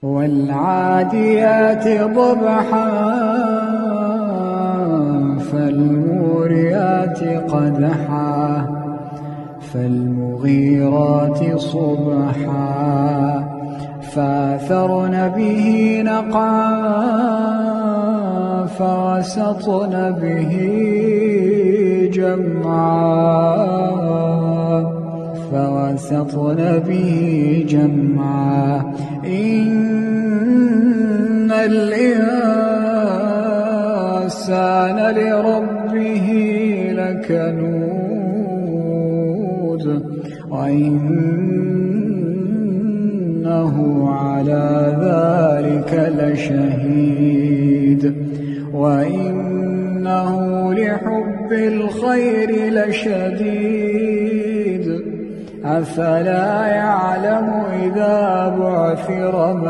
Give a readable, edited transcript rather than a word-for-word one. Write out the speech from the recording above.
والعاديات ضبحا فالموريات قدحا فالمغيرات صبحا فأثرن به نقعا فوسطن به جمعا إن الإنسان لربه لكنود وإنه على ذلك لشهيد وإنه لحب الخير لشديد أفلا يعلم إذا بعثر